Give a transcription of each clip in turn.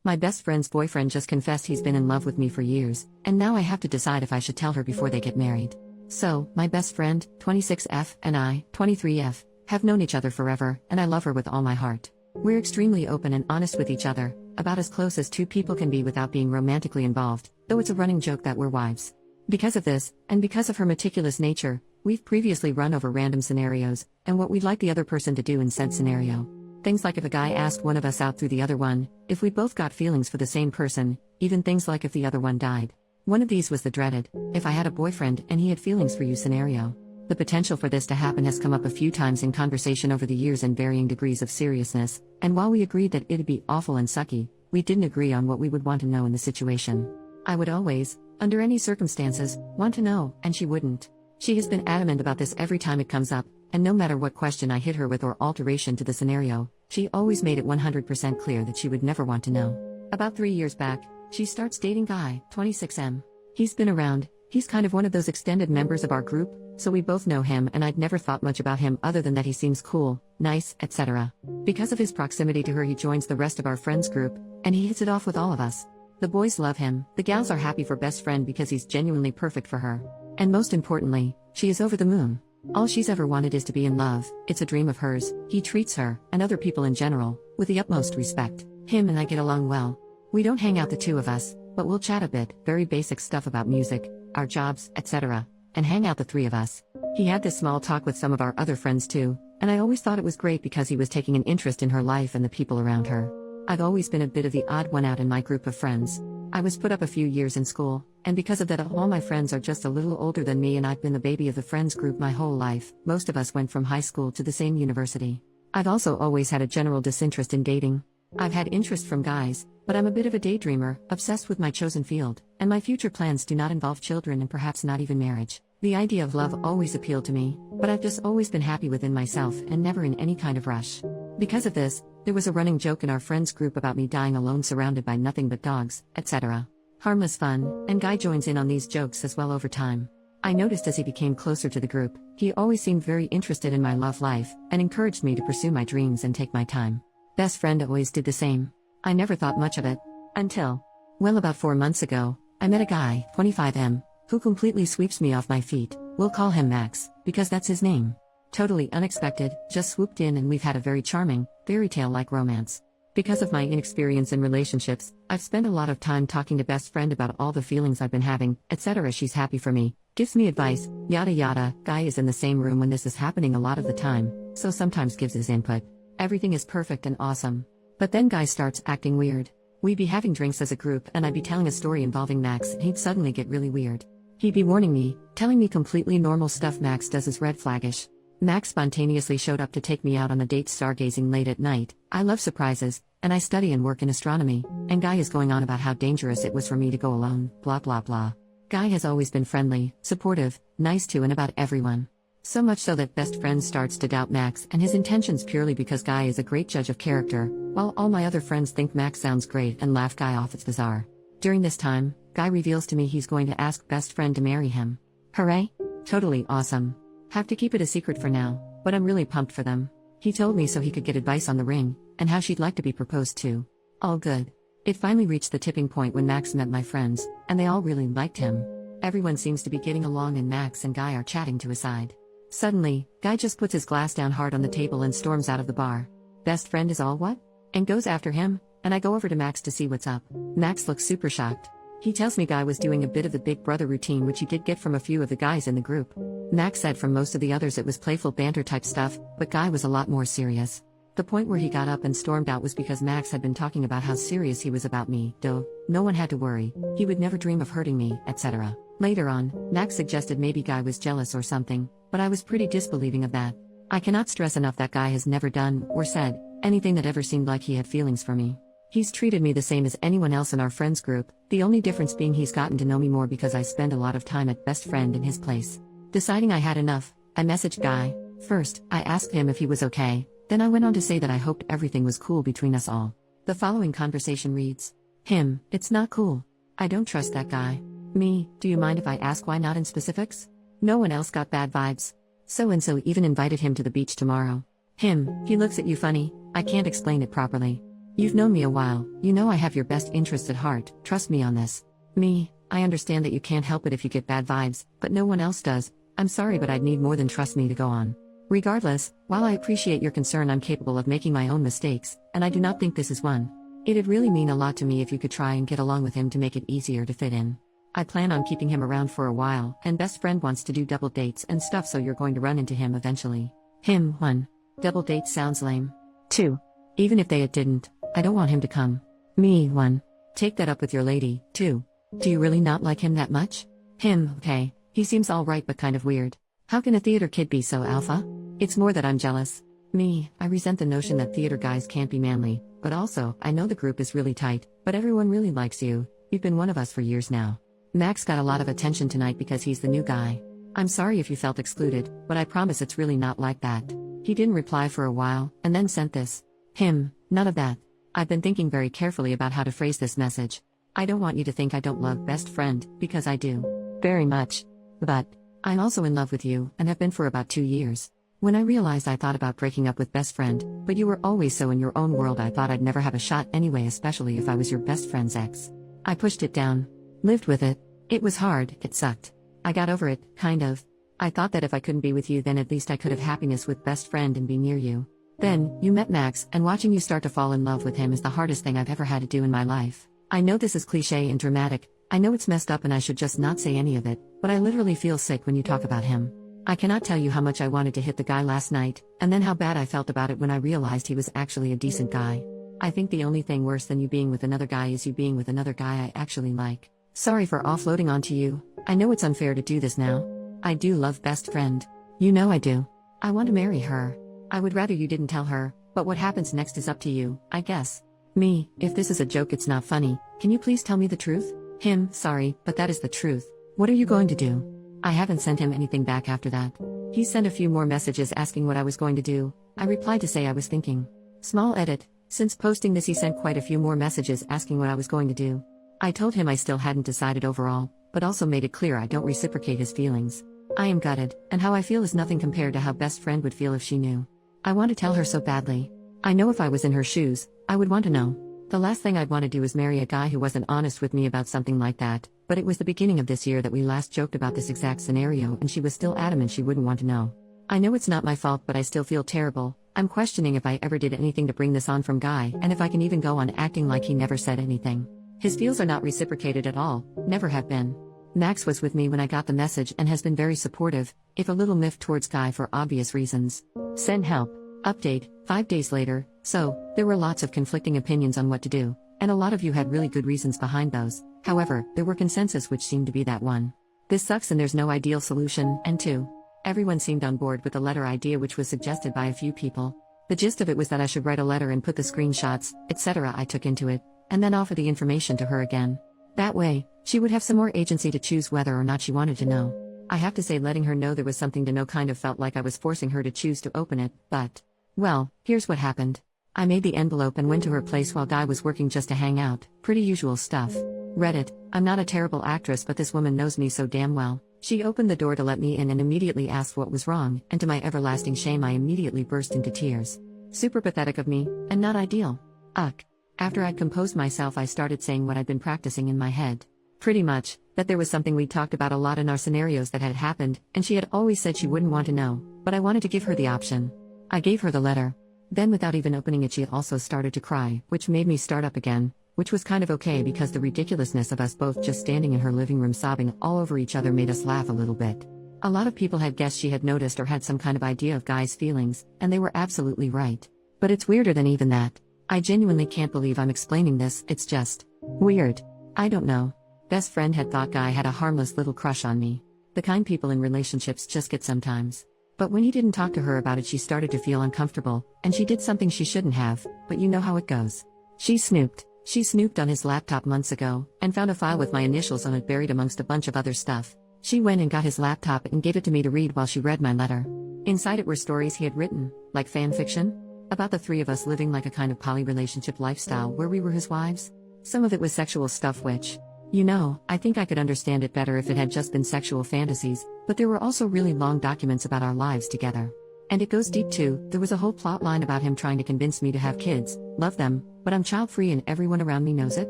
My best friend's boyfriend just confessed he's been in love with me for years, and now I have to decide if I should tell her before they get married. So, my best friend, 26F, and I, 23F, have known each other forever, and I love her with all my heart. We're extremely open and honest with each other, about as close as two people can be without being romantically involved, though it's a running joke that we're wives. Because of this, and because of her meticulous nature, we've previously run over random scenarios, and what we'd like the other person to do in said scenario. Things like if a guy asked one of us out through the other one, if we both got feelings for the same person, even things like if the other one died. One of these was the dreaded, if I had a boyfriend and he had feelings for you scenario. The potential for this to happen has come up a few times in conversation over the years in varying degrees of seriousness, and while we agreed that it'd be awful and sucky, we didn't agree on what we would want to know in the situation. I would always, under any circumstances, want to know, and she wouldn't. She has been adamant about this every time it comes up, and no matter what question I hit her with or alteration to the scenario, she always made it 100% clear that she would never want to know. About 3 years back, she starts dating Guy, 26M. He's been around, he's kind of one of those extended members of our group, so we both know him and I'd never thought much about him other than that he seems cool, nice, etc. Because of his proximity to her he joins the rest of our friends group, and he hits it off with all of us. The boys love him, the gals are happy for best friend because he's genuinely perfect for her. And most importantly, she is over the moon. All she's ever wanted is to be in love, it's a dream of hers. He treats her, and other people in general, with the utmost respect. Him and I get along well. We don't hang out the two of us, but we'll chat a bit, very basic stuff about music, our jobs, etc. And hang out the three of us. He had this small talk with some of our other friends too, and I always thought it was great because he was taking an interest in her life and the people around her. I've always been a bit of the odd one out in my group of friends. I was put up a few years in school, and because of that all my friends are just a little older than me and I've been the baby of the friends group my whole life. Most of us went from high school to the same university. I've also always had a general disinterest in dating. I've had interest from guys, but I'm a bit of a daydreamer, obsessed with my chosen field, and my future plans do not involve children and perhaps not even marriage. The idea of love always appealed to me, but I've just always been happy within myself and never in any kind of rush. Because of this, there was a running joke in our friends group about me dying alone surrounded by nothing but dogs, etc. Harmless fun, and Guy joins in on these jokes as well over time. I noticed as he became closer to the group, he always seemed very interested in my love life, and encouraged me to pursue my dreams and take my time. Best friend always did the same. I never thought much of it. Until, well, about 4 months ago, I met a guy, 25M, who completely sweeps me off my feet. We'll call him Max, because that's his name. Totally unexpected, just swooped in and we've had a very charming, fairy tale-like romance. Because of my inexperience in relationships, I've spent a lot of time talking to best friend about all the feelings I've been having, etc. She's happy for me, gives me advice, yada yada. Guy is in the same room when this is happening a lot of the time, so sometimes gives his input. Everything is perfect and awesome. But then Guy starts acting weird. We'd be having drinks as a group and I'd be telling a story involving Max and he'd suddenly get really weird. He'd be warning me, telling me completely normal stuff Max does is red flaggish. Max spontaneously showed up to take me out on a date stargazing late at night. I love surprises, and I study and work in astronomy, and Guy is going on about how dangerous it was for me to go alone, blah blah blah. Guy has always been friendly, supportive, nice to and about everyone. So much so that best friend starts to doubt Max and his intentions purely because Guy is a great judge of character, while all my other friends think Max sounds great and laugh Guy off. It's bizarre. During this time, Guy reveals to me he's going to ask best friend to marry him. Hooray! Totally awesome. Have to keep it a secret for now, but I'm really pumped for them. He told me so he could get advice on the ring, and how she'd like to be proposed to. All good. It finally reached the tipping point when Max met my friends, and they all really liked him. Everyone seems to be getting along and Max and Guy are chatting to his side. Suddenly, Guy just puts his glass down hard on the table and storms out of the bar. Best friend is all what? And goes after him, and I go over to Max to see what's up. Max looks super shocked. He tells me Guy was doing a bit of the big brother routine which he did get from a few of the guys in the group. Max said from most of the others it was playful banter type stuff, but Guy was a lot more serious. The point where he got up and stormed out was because Max had been talking about how serious he was about me, though, no one had to worry, he would never dream of hurting me, etc. Later on, Max suggested maybe Guy was jealous or something, but I was pretty disbelieving of that. I cannot stress enough that Guy has never done, or said, anything that ever seemed like he had feelings for me. He's treated me the same as anyone else in our friends group, the only difference being he's gotten to know me more because I spend a lot of time at best friend in his place. Deciding I had enough, I messaged Guy. First, I asked him if he was okay, then I went on to say that I hoped everything was cool between us all. The following conversation reads, him, it's not cool. I don't trust that guy. Me, do you mind if I ask why not in specifics? No one else got bad vibes. So-and-so even invited him to the beach tomorrow. Him, he looks at you funny, I can't explain it properly. You've known me a while, you know I have your best interest at heart, trust me on this. Me, I understand that you can't help it if you get bad vibes, but no one else does. I'm sorry, but I'd need more than trust me to go on. Regardless, while I appreciate your concern, I'm capable of making my own mistakes, and I do not think this is one. It'd really mean a lot to me if you could try and get along with him to make it easier to fit in. I plan on keeping him around for a while, and best friend wants to do double dates and stuff, so you're going to run into him eventually. Him, 1. Double dates sounds lame. 2. Even if they didn't, I don't want him to come. Me, 1. Take that up with your lady. 2. Do you really not like him that much? Him, okay, he seems alright but kind of weird. How can a theater kid be so alpha? It's more that I'm jealous. Me, I resent the notion that theater guys can't be manly, but also, I know the group is really tight, but everyone really likes you. You've been one of us for years now. Max got a lot of attention tonight because he's the new guy. I'm sorry if you felt excluded, but I promise it's really not like that. He didn't reply for a while, and then sent this. Him, none of that. I've been thinking very carefully about how to phrase this message. I don't want you to think I don't love best friend, because I do. Very much. But, I'm also in love with you, and have been for about 2 years. When I realized, I thought about breaking up with best friend, but you were always so in your own world, I thought I'd never have a shot anyway, especially if I was your best friend's ex. I pushed it down. Lived with it. It was hard, it sucked. I got over it, kind of. I thought that if I couldn't be with you, then at least I could have happiness with best friend and be near you. Then, you met Max, and watching you start to fall in love with him is the hardest thing I've ever had to do in my life. I know this is cliche and dramatic, I know it's messed up and I should just not say any of it, but I literally feel sick when you talk about him. I cannot tell you how much I wanted to hit the guy last night, and then how bad I felt about it when I realized he was actually a decent guy. I think the only thing worse than you being with another guy is you being with another guy I actually like. Sorry for offloading onto you. I know it's unfair to do this now. I do love best friend. You know I do. I want to marry her. I would rather you didn't tell her, but what happens next is up to you, I guess. Me, if this is a joke, it's not funny. Can you please tell me the truth? Him, sorry, but that is the truth. What are you going to do? I haven't sent him anything back after that. He sent a few more messages asking what I was going to do. I replied to say I was thinking. Small edit. Since posting this, he sent quite a few more messages asking what I was going to do. I told him I still hadn't decided overall, but also made it clear I don't reciprocate his feelings. I am gutted, and how I feel is nothing compared to how best friend would feel if she knew. I want to tell her so badly. I know if I was in her shoes, I would want to know. The last thing I'd want to do is marry a guy who wasn't honest with me about something like that, but it was the beginning of this year that we last joked about this exact scenario, and she was still adamant she wouldn't want to know. I know it's not my fault, but I still feel terrible. I'm questioning if I ever did anything to bring this on from Guy, and if I can even go on acting like he never said anything. His feels are not reciprocated at all, never have been. Max was with me when I got the message and has been very supportive, if a little miffed towards Guy for obvious reasons. Send help. Update, 5 days later. So, there were lots of conflicting opinions on what to do, and a lot of you had really good reasons behind those. However, there were consensus which seemed to be that 1. This sucks and there's no ideal solution, and 2. Everyone seemed on board with the letter idea, which was suggested by a few people. The gist of it was that I should write a letter and put the screenshots, etc. I took into it, and then offer the information to her again. That way, she would have some more agency to choose whether or not she wanted to know. I have to say, letting her know there was something to know kind of felt like I was forcing her to choose to open it, but... well, here's what happened. I made the envelope and went to her place while Guy was working just to hang out, pretty usual stuff. Read it. I'm not a terrible actress, but this woman knows me so damn well. She opened the door to let me in and immediately asked what was wrong, and to my everlasting shame I immediately burst into tears. Super pathetic of me, and not ideal. Ugh. After I'd composed myself, I started saying what I'd been practicing in my head. Pretty much, that there was something we'd talked about a lot in our scenarios that had happened, and she had always said she wouldn't want to know, but I wanted to give her the option. I gave her the letter. Then without even opening it, she also started to cry, which made me start up again, which was kind of okay because the ridiculousness of us both just standing in her living room sobbing all over each other made us laugh a little bit. A lot of people had guessed she had noticed or had some kind of idea of Guy's feelings, and they were absolutely right. But it's weirder than even that. I genuinely can't believe I'm explaining this, it's just weird. I don't know. Best friend had thought Guy had a harmless little crush on me. The kind people in relationships just get sometimes. But when he didn't talk to her about it, she started to feel uncomfortable, and she did something she shouldn't have, but you know how it goes. She snooped. She snooped on his laptop months ago, and found a file with my initials on it buried amongst a bunch of other stuff. She went and got his laptop and gave it to me to read while she read my letter. Inside it were stories he had written, like fan fiction, about the 3 of us living like a kind of poly relationship lifestyle where we were his wives. Some of it was sexual stuff which, you know, I think I could understand it better if it had just been sexual fantasies, but there were also really long documents about our lives together. And it goes deep too. There was a whole plot line about him trying to convince me to have kids, love them, but I'm child free and everyone around me knows it.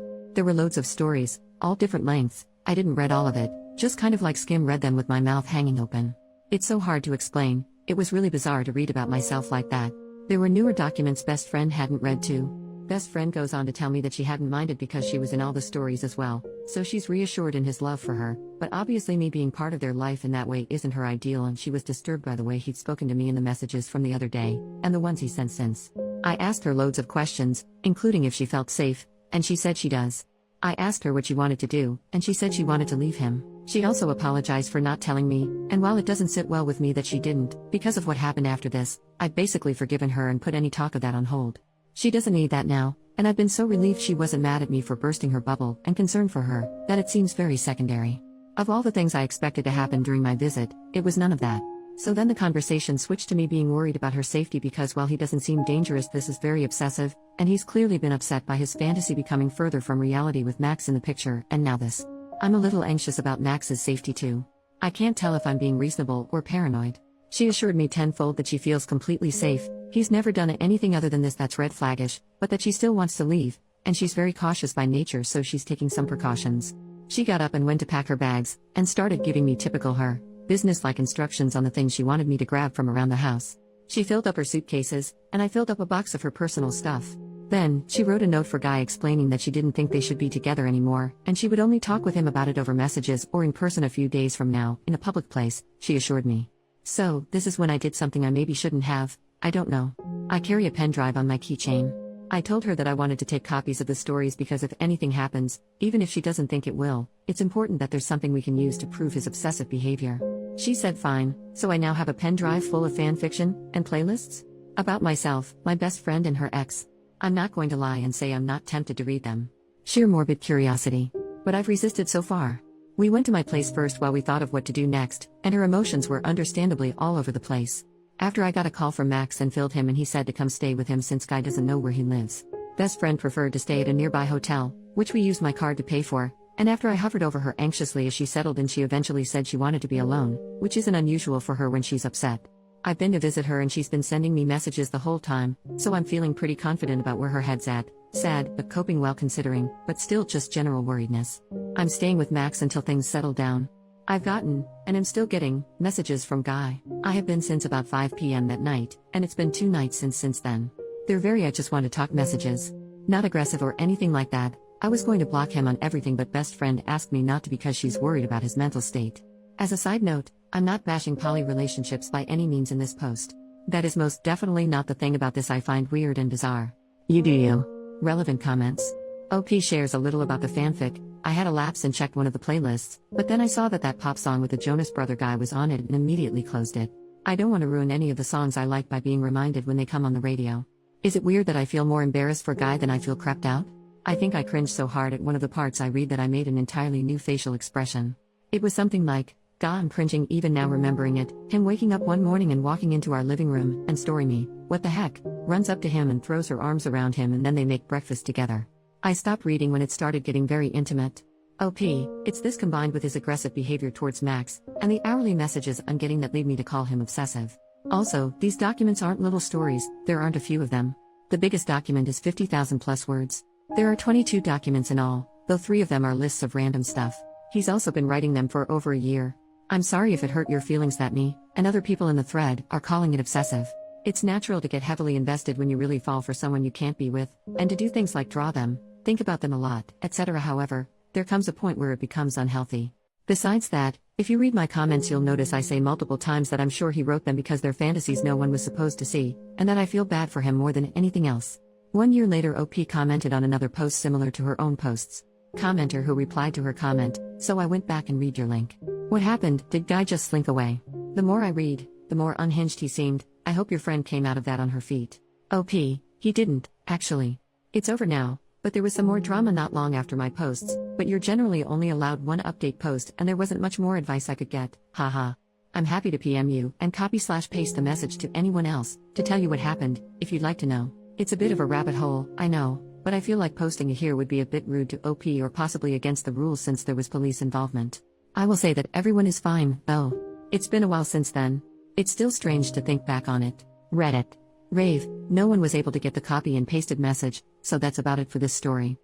There were loads of stories, all different lengths. I didn't read all of it, just kind of like skim read them with my mouth hanging open. It's so hard to explain. It was really bizarre to read about myself like that. There were newer documents best friend hadn't read too. Best friend goes on to tell me that she hadn't minded because she was in all the stories as well, so she's reassured in his love for her, but obviously me being part of their life in that way isn't her ideal, and she was disturbed by the way he'd spoken to me in the messages from the other day, and the ones he sent since. I asked her loads of questions, including if she felt safe, and she said she does. I asked her what she wanted to do, and she said she wanted to leave him. She also apologized for not telling me, and while it doesn't sit well with me that she didn't, because of what happened after this, I've basically forgiven her and put any talk of that on hold. She doesn't need that now, and I've been so relieved she wasn't mad at me for bursting her bubble and concerned for her, that it seems very secondary. Of all the things I expected to happen during my visit, it was none of that. So then the conversation switched to me being worried about her safety because while he doesn't seem dangerous, this is very obsessive, and he's clearly been upset by his fantasy becoming further from reality with Max in the picture, and now this. I'm a little anxious about Max's safety too. I can't tell if I'm being reasonable or paranoid. She assured me tenfold that she feels completely safe. He's never done anything other than this that's red flaggish, but that she still wants to leave, and she's very cautious by nature, so she's taking some precautions. She got up and went to pack her bags, and started giving me typical her, business-like instructions on the things she wanted me to grab from around the house. She filled up her suitcases, and I filled up a box of her personal stuff. Then, she wrote a note for Guy explaining that she didn't think they should be together anymore, and she would only talk with him about it over messages or in person a few days from now, in a public place, she assured me. So, this is when I did something I maybe shouldn't have. I don't know. I carry a pen drive on my keychain. I told her that I wanted to take copies of the stories because if anything happens, even if she doesn't think it will, it's important that there's something we can use to prove his obsessive behavior. She said fine, so I now have a pen drive full of fan fiction and playlists? About myself, my best friend and her ex. I'm not going to lie and say I'm not tempted to read them. Sheer morbid curiosity. But I've resisted so far. We went to my place first while we thought of what to do next, and her emotions were understandably all over the place. After I got a call from Max and filled him and he said to come stay with him since Guy doesn't know where he lives. Best friend preferred to stay at a nearby hotel, which we used my card to pay for, and after I hovered over her anxiously as she settled in, she eventually said she wanted to be alone, which isn't unusual for her when she's upset. I've been to visit her and she's been sending me messages the whole time, so I'm feeling pretty confident about where her head's at. Sad, but coping well considering, but still just general worriedness. I'm staying with Max until things settle down. I've gotten, and am still getting, messages from Guy. I have been since about 5 p.m. that night, and it's been 2 nights since then. They're very I just want to talk messages. Not aggressive or anything like that. I was going to block him on everything, but best friend asked me not to because she's worried about his mental state. As a side note, I'm not bashing poly relationships by any means in this post. That is most definitely not the thing about this I find weird and bizarre. You do you. Relevant comments. OP shares a little about the fanfic. I had a lapse and checked one of the playlists, but then I saw that pop song with the Jonas Brother guy was on it and immediately closed it. I don't want to ruin any of the songs I like by being reminded when they come on the radio. Is it weird that I feel more embarrassed for Guy than I feel creeped out? I think I cringed so hard at one of the parts I read that I made an entirely new facial expression. It was something like, "God, I'm cringing even now remembering it." Him waking up one morning and walking into our living room, and Story me, what the heck, runs up to him and throws her arms around him and then they make breakfast together. I stopped reading when it started getting very intimate. OP, it's this combined with his aggressive behavior towards Max, and the hourly messages I'm getting that lead me to call him obsessive. Also, these documents aren't little stories, there aren't a few of them. The biggest document is 50,000 plus words. There are 22 documents in all, though 3 of them are lists of random stuff. He's also been writing them for over a year. I'm sorry if it hurt your feelings that me, and other people in the thread, are calling it obsessive. It's natural to get heavily invested when you really fall for someone you can't be with, and to do things like draw them, think about them a lot, etc. However, there comes a point where it becomes unhealthy. Besides that, if you read my comments you'll notice I say multiple times that I'm sure he wrote them because they're fantasies no one was supposed to see, and that I feel bad for him more than anything else. 1 year later OP commented on another post similar to her own posts. Commenter who replied to her comment, "So I went back and read your link. What happened? Did Guy just slink away?" The more I read, the more unhinged he seemed. I hope your friend came out of that on her feet. OP, he didn't, actually. It's over now, but there was some more drama not long after my posts, but you're generally only allowed 1 update post and there wasn't much more advice I could get, haha. I'm happy to PM you and copy/paste the message to anyone else, to tell you what happened, if you'd like to know. It's a bit of a rabbit hole, I know, but I feel like posting it here would be a bit rude to OP or possibly against the rules since there was police involvement. I will say that everyone is fine, though. It's been a while since then. It's still strange to think back on it. Reddit. Rave, no one was able to get the copy and pasted message, so that's about it for this story.